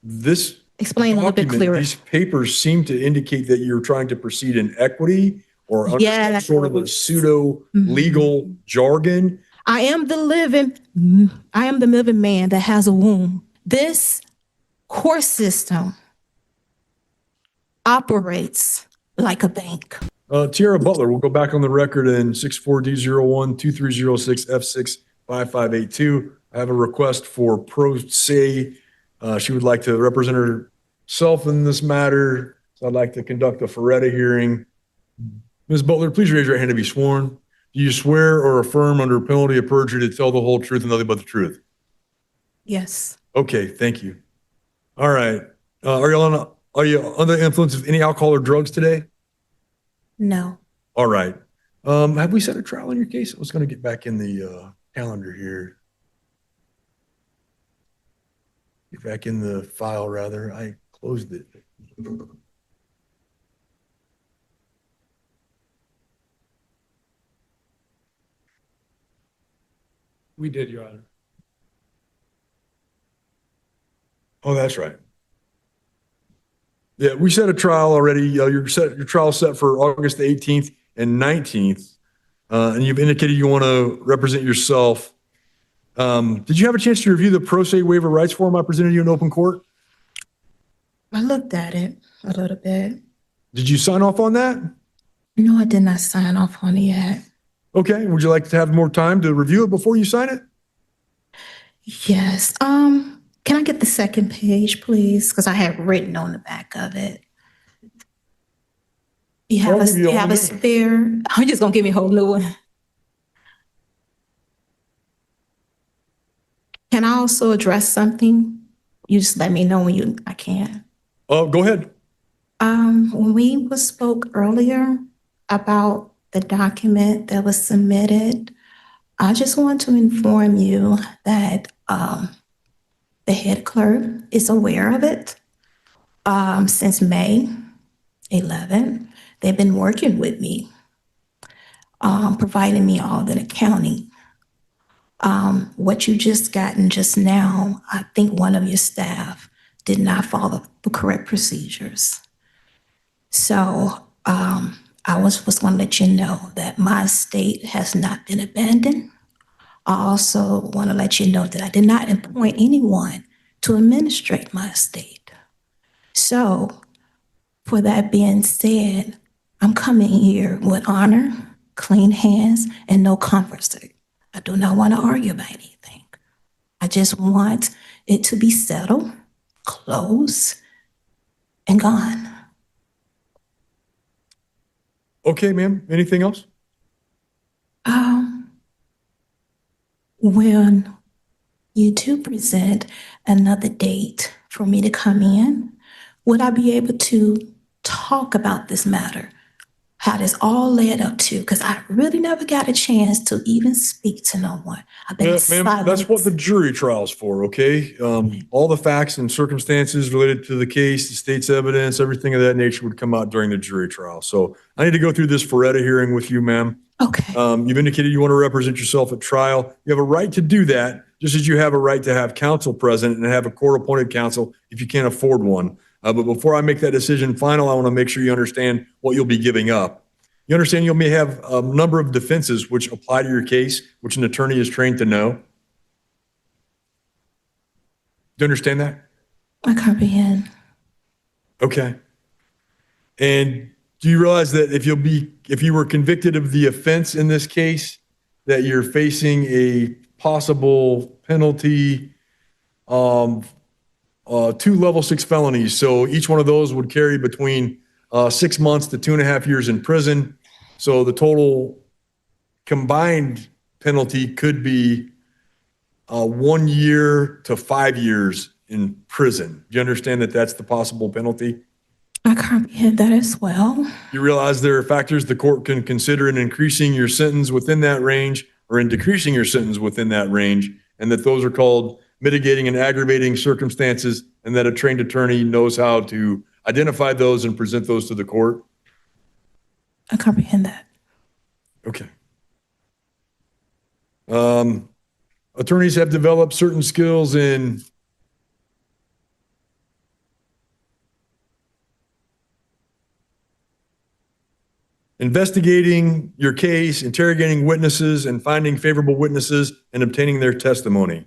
This Explain a little bit document, clearer. these papers seem to indicate that you're trying to proceed in equity or under some Yes. sort of a pseudo legal jargon. I am the living man that has a womb. This court system operates like a bank. Tiara Butler, we'll go back on the record in 64D01-2306F65582. I have a request for pro se. She would like to represent herself in this matter. So I'd like to conduct a Faretta hearing. Ms. Butler, please raise your hand to be sworn. Do you swear or affirm under penalty of perjury to tell the whole truth and nothing but the truth? Yes. Okay, thank you. All right. Are you under the influence of any alcohol or drugs today? No. All right. Have we set a trial in your case? I was going to get back in the calendar here. Get back in the file, rather. I closed it. We did, Your Honor. Oh, that's right. Yeah, we set a trial already. Your trial set for August the 18th and 19th, and you've indicated you want to represent yourself. Did you have a chance to review the pro se waiver rights form I presented you in open court? I looked at it a little bit. Did you sign off on that? No, I did not sign off on it yet. Okay. Would you like to have more time to review it before you sign it? Yes. Can I get the second page, please? Because I have written on the back of it. You have a spare. I'm just gonna give me a whole new one. Can I also address something? You just let me know when I can. Oh, go ahead. When we spoke earlier about the document that was submitted, I just want to inform you that the head clerk is aware of it. Since May 11th, they've been working with me, providing me all the accounting. What you just gotten just now, I think one of your staff did not follow the correct procedures. So I was going to let you know that my estate has not been abandoned. I also want to let you know that I did not appoint anyone to administrate my estate. So for that being said, I'm coming here with honor, clean hands, and no conversation. I do not want to argue about anything. I just want it to be settled, closed, and gone. Okay, ma'am. Anything else? When you do present another date for me to come in, would I be able to talk about this matter? How this all led up to, because I really never got a chance to even speak to no one. I've been silent. That's what the jury trial's for, okay? All the facts and circumstances related to the case, the state's evidence, everything of that nature would come out during the jury trial. So I need to go through this Faretta hearing with you, ma'am. Okay. You've indicated you want to represent yourself at trial. You have a right to do that, just as you have a right to have counsel present and have a court-appointed counsel if you can't afford one. But before I make that decision final, I want to make sure you understand what you'll be giving up. You understand you may have a number of defenses which apply to your case, which an attorney is trained to know. Do you understand that? I comprehend. Okay. And do you realize that if you were convicted of the offense in this case, that you're facing a possible penalty of 2 level 6 felonies? So each one of those would carry between 6 months to 2.5 years in prison. So the total combined penalty could be 1 year to 5 years in prison. Do you understand that that's the possible penalty? I comprehend that as well. You realize there are factors the court can consider in increasing your sentence within that range or in decreasing your sentence within that range, and that those are called mitigating and aggravating circumstances, and that a trained attorney knows how to identify those and present those to the court? I comprehend that. Okay. Attorneys have developed certain skills in investigating your case, interrogating witnesses, and finding favorable witnesses and obtaining their testimony.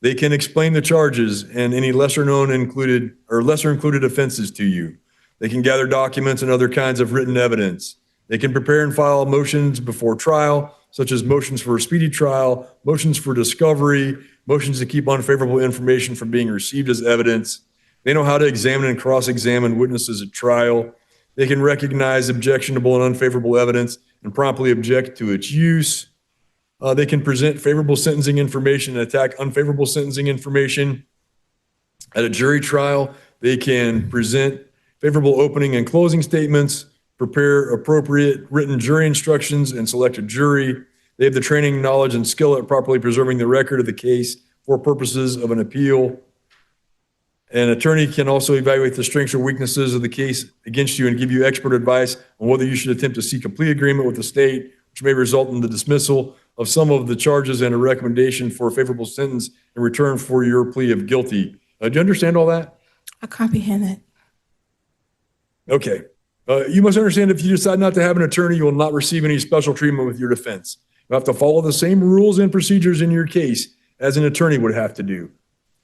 They can explain the charges and any lesser included offenses to you. They can gather documents and other kinds of written evidence. They can prepare and file motions before trial, such as motions for a speedy trial, motions for discovery, motions to keep unfavorable information from being received as evidence. They know how to examine and cross-examine witnesses at trial. They can recognize objectionable and unfavorable evidence and promptly object to its use. They can present favorable sentencing information and attack unfavorable sentencing information. At a jury trial, they can present favorable opening and closing statements, prepare appropriate written jury instructions, and select a jury. They have the training, knowledge, and skill at properly preserving the record of the case for purposes of an appeal. An attorney can also evaluate the strengths or weaknesses of the case against you and give you expert advice on whether you should attempt to seek a plea agreement with the state, which may result in the dismissal of some of the charges and a recommendation for a favorable sentence in return for your plea of guilty. Do you understand all that? I comprehend it. Okay. You must understand if you decide not to have an attorney, you will not receive any special treatment with your defense. You have to follow the same rules and procedures in your case as an attorney would have to do.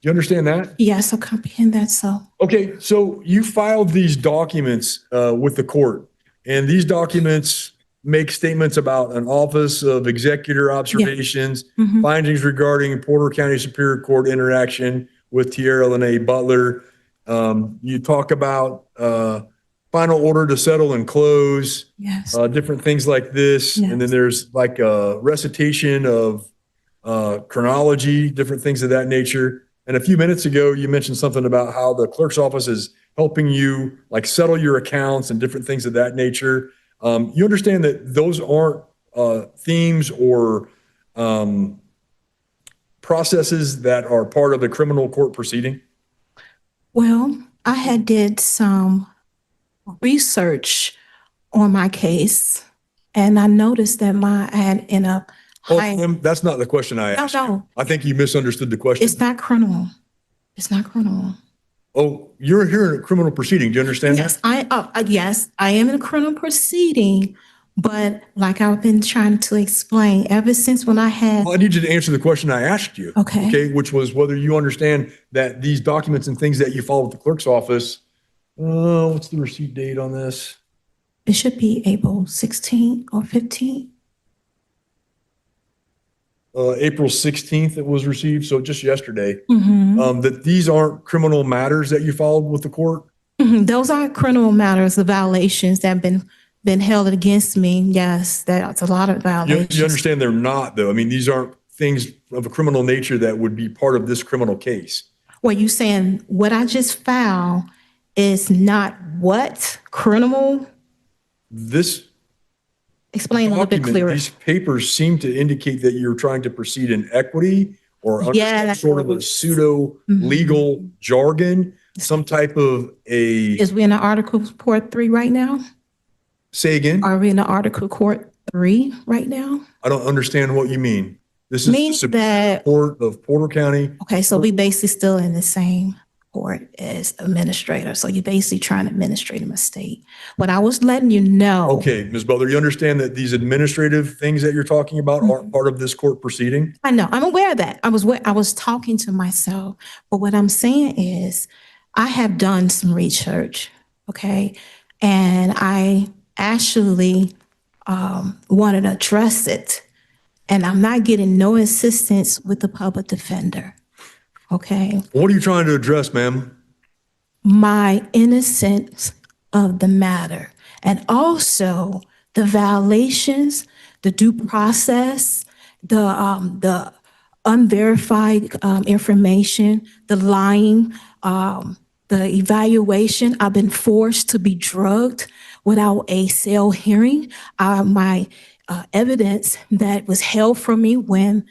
Do you understand that? Yes, I comprehend that, so. Okay, so you filed these documents with the court, and these documents make statements about an Office of Executor observations, findings regarding Porter County Superior Court interaction with Tiara Len Butler. You talk about final order to settle and close, Yes. different things like this. Yes. And then there's like a recitation of chronology, different things of that nature. And a few minutes ago, you mentioned something about how the clerk's office is helping you like settle your accounts and different things of that nature. You understand that those aren't themes or processes that are part of a criminal court proceeding? Well, I had did some research on my case, and I noticed that I had in a That's not the question I asked. No. I think you misunderstood the question. It's not criminal. It's not criminal. Oh, you're here in a criminal proceeding. Do you understand Yes, that? yes, I am in a criminal proceeding, but like I've been trying to explain, ever since when I had, Well, I need you to answer the question I asked you. Okay. Okay, which was whether you understand that these documents and things that you follow with the clerk's office, what's the receipt date on this? it should be April 16th or 15th. April 16th it was received, so just yesterday. Mm-hmm. That these aren't criminal matters that you followed with the court? Those are criminal matters, the violations that have been held against me. Yes, that's a lot of violations. You understand they're not, though. I mean, these aren't things of a criminal nature that would be part of this criminal case. Well, you saying what I just found is not what criminal? This Explain a little bit document, clearer. these papers seem to indicate that you're trying to proceed in equity or under Yeah, some sort of a pseudo legal jargon, some type of a, Is we in the Article Court 3 right now? say again? Are we in the Article Court 3 right now? I don't understand what you mean. This is the Means Supreme that, Court of Porter County. okay, so we basically still in the same court as administrator. So you're basically trying to administrate a mistake. What I was letting you know. Okay, Ms. Butler, you understand that these administrative things that you're talking about aren't part of this court proceeding? I know, I'm aware of that. I was talking to myself, but what I'm saying is I have done some research, okay? And I actually wanted to address it, and I'm not getting no assistance with the public defender, okay? What are you trying to address, ma'am? My innocence of the matter, and also the violations, the due process, the unverified information, the lying, the evaluation. I've been forced to be drugged without a cell hearing. My evidence that was held from me when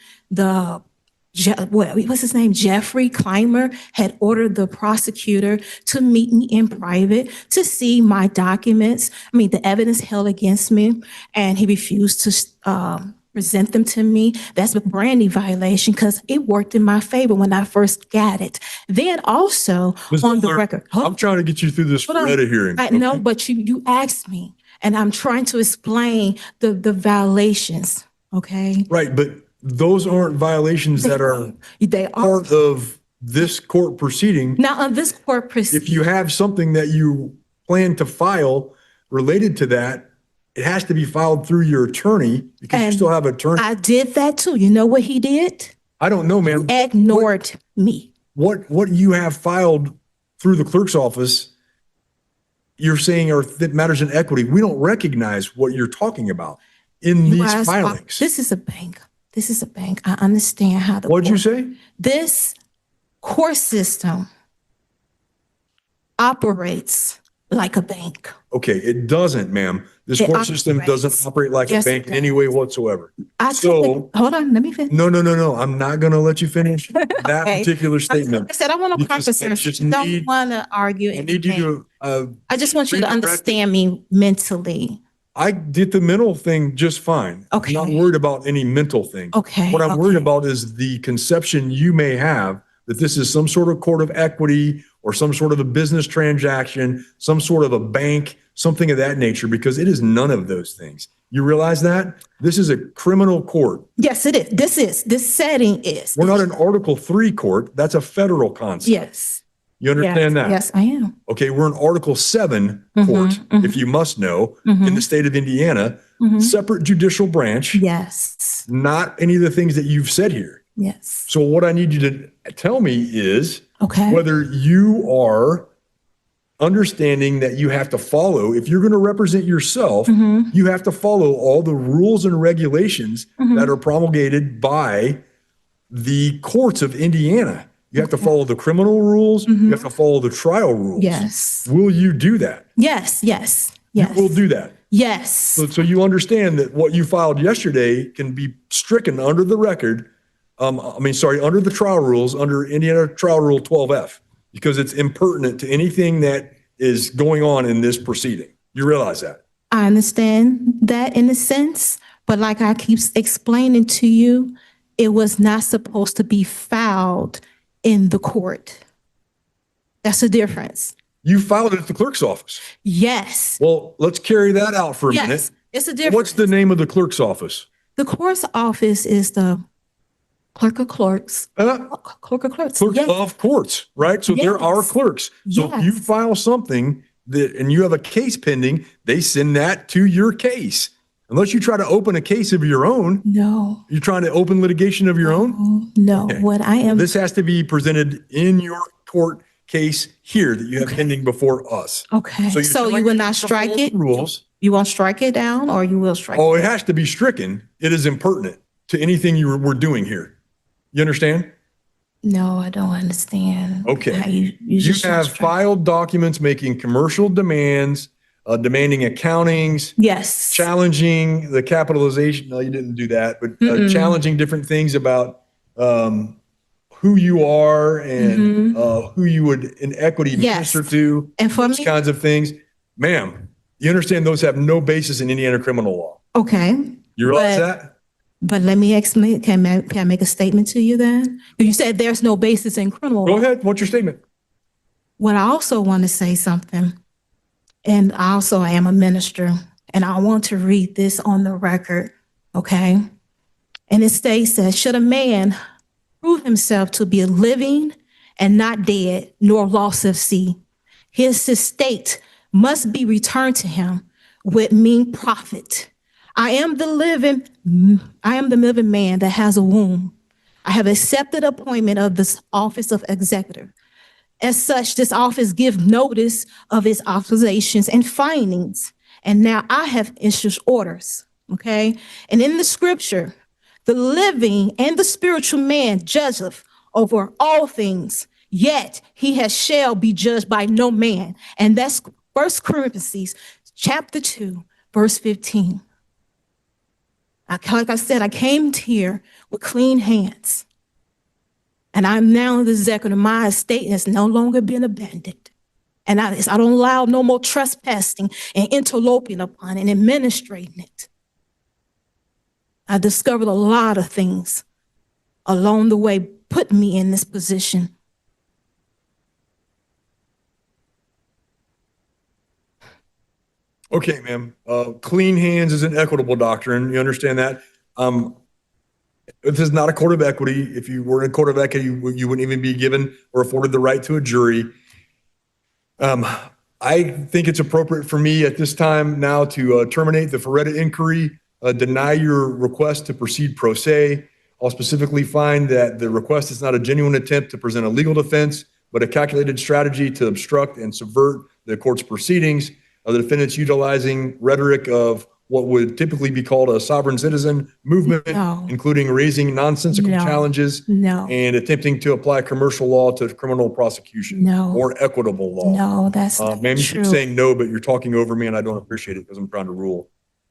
what's his name? Jeffrey Clymer had ordered the prosecutor to meet me in private to see my documents. I mean, the evidence held against me, and he refused to present them to me. That's a brand new violation because it worked in my favor when I first got it. Then also Ms. on the Butler, record. I'm trying to get you through this Hold on. Faretta hearing. I know, but you asked me. And I'm trying to explain the violations, okay? Right, but those aren't violations that are They are. part of this court proceeding. Now, on this court If proceeding, you have something that you plan to file related to that, it has to be filed through your attorney because you And still have attorney. I did that too. You know what he did? I don't know, man. Ignored me. What you have filed through the clerk's office, you're saying are that matters in equity. We don't recognize what you're talking about in these guys, filings. This is a bank. This is a bank. I understand how the What'd you court- say? This court system operates like a bank. Okay, it doesn't, ma'am. This It court system operates. doesn't operate like a Yes, bank it in any way whatsoever. Hold on, let me finish. No, I'm not going to let you finish that Okay. particular Like statement. I said, I want to Because preface I this. just I don't need- want to argue I need you anything. to, I just want you to redirect it. understand me mentally. I did the mental thing just fine. Okay. I'm not worried about any mental thing. Okay. What I'm worried okay. about is the conception you may have that this is some sort of court of equity or some sort of a business transaction, some sort of a bank, something of that nature, because it is none of those things. You realize that? This is a criminal court. Yes, it is. This setting is. We're not an Article 3 court. That's a federal concept. Yes. You understand that? Yes, I am. Okay, we're an Article 7 court, if you must know, in the state of Indiana, separate judicial branch, Yes. not any of the things that you've said here. Yes. So what I need you to tell me is Okay. whether you are understanding that you have to follow, if you're going to represent yourself, you have to follow all the rules and regulations that are promulgated by the courts of Indiana. You have to follow the criminal rules. You have to follow the trial rules. Yes. Will you do that? Yes. Yes. You Yes. will do that. Yes. So you understand that what you filed yesterday can be stricken under the record. Under the trial rules, under Indiana Trial Rule 12F, because it's impertinent to anything that is going on in this proceeding. You realize that? I understand that in a sense, but like I keep explaining to you, it was not supposed to be filed in the court. That's the difference. You filed it at the clerk's office. Yes. Well, let's carry that out for a minute. Yes. It's a difference. What's the name of the clerk's office? The court's office is the clerk of clerks. Clerk of clerks. Clerk Yes. of courts, right? So there are Yes. clerks. So if you Yes. file something and you have a case pending, they send that to your case. Unless you try to open a case of your own, No. you're trying to open litigation of your own. No. Okay. What I am. This has to be presented in your court case here that you have pending before us. Okay. you're So telling you will us not to strike follow it? the Rules. You won't strike it down or you will strike Oh, it? it has to be stricken. It is impertinent to anything we're doing here. You understand? No, I don't understand. Okay. How you You just have strike- filed documents making commercial demands, demanding accountings, Yes. challenging the capitalization. No, you didn't do that, but challenging different things about who you are and who you would in equity Yes. minister to, And for those me, kinds of things. Ma'am, you understand those have no basis in Indiana criminal law. okay. You realize But- that? But let me explain. Can I make a statement to you then? You said there's no basis in criminal Go law. ahead. What's your statement? Well, I also want to say something. And also I am a minister and I want to read this on the record. Okay. And it states that should a man prove himself to be living and not dead, nor loss of sea, his estate must be returned to him with mean profit. I am the living man that has a womb. I have accepted appointment of this office of executive. As such, this office gives notice of its authorizations and findings. And now I have issued orders. Okay. And in the scripture, the living and the spiritual man judgeth over all things, yet he shall be judged by no man. And that's 1 Corinthians chapter 2, verse 15. Like I said, I came here with clean hands. And I'm now the executive. My estate has no longer been abandoned. And I don't allow no more trespassing and interloping upon and administrating it. I discovered a lot of things along the way, put me in this position. Okay, ma'am. Clean hands is an equitable doctrine. You understand that? This is not a court of equity. If you were in a court of equity, you wouldn't even be given or afforded the right to a jury. I think it's appropriate for me at this time now to terminate the Faretta inquiry, deny your request to proceed pro se. I'll specifically find that the request is not a genuine attempt to present a legal defense, but a calculated strategy to obstruct and subvert the court's proceedings. The defendant's utilizing rhetoric of what would typically be called a sovereign citizen movement, No. including raising nonsensical No. challenges No. and attempting to apply commercial law to criminal prosecution No. or equitable law. No, that's not Ma'am, you keep true. saying no, but you're talking over me and I don't appreciate it because I'm trying to rule.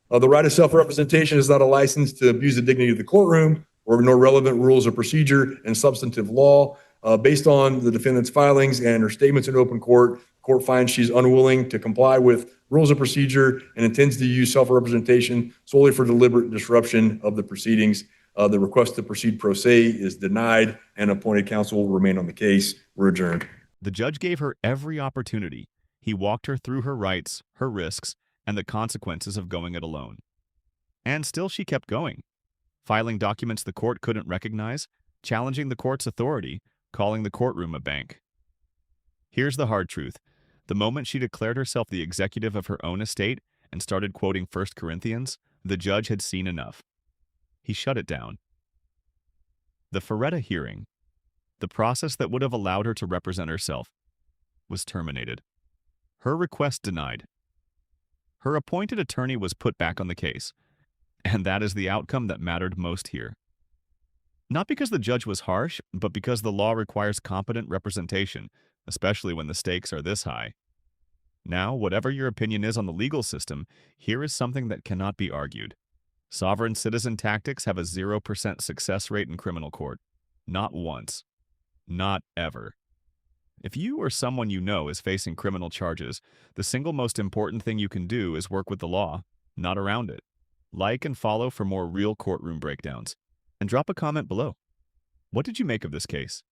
The right of self-representation is not a license to abuse the dignity of the courtroom or nor relevant rules of procedure and substantive law. Based on the defendant's filings and her statements in open court, court finds she's unwilling to comply with rules of procedure and intends to use self-representation solely for deliberate disruption of the proceedings. The request to proceed pro se is denied and appointed counsel will remain on the case. We're adjourned. The judge gave her every opportunity. He walked her through her rights, her risks, and the consequences of going it alone. And still she kept going, filing documents the court couldn't recognize, challenging the court's authority, calling the courtroom a bank. Here's the hard truth. The moment she declared herself the executive of her own estate and started quoting 1 Corinthians, the judge had seen enough. He shut it down. The Faretta hearing, the process that would have allowed her to represent herself, was terminated. Her request denied. Her appointed attorney was put back on the case, and that is the outcome that mattered most here. Not because the judge was harsh, but because the law requires competent representation, especially when the stakes are this high. Now, whatever your opinion is on the legal system, here is something that cannot be argued. Sovereign citizen tactics have a 0% success rate in criminal court. Not once. Not ever. If you or someone you know is facing criminal charges, the single most important thing you can do is work with the law, not around it. Like and follow for more real courtroom breakdowns. And drop a comment below. What did you make of this case?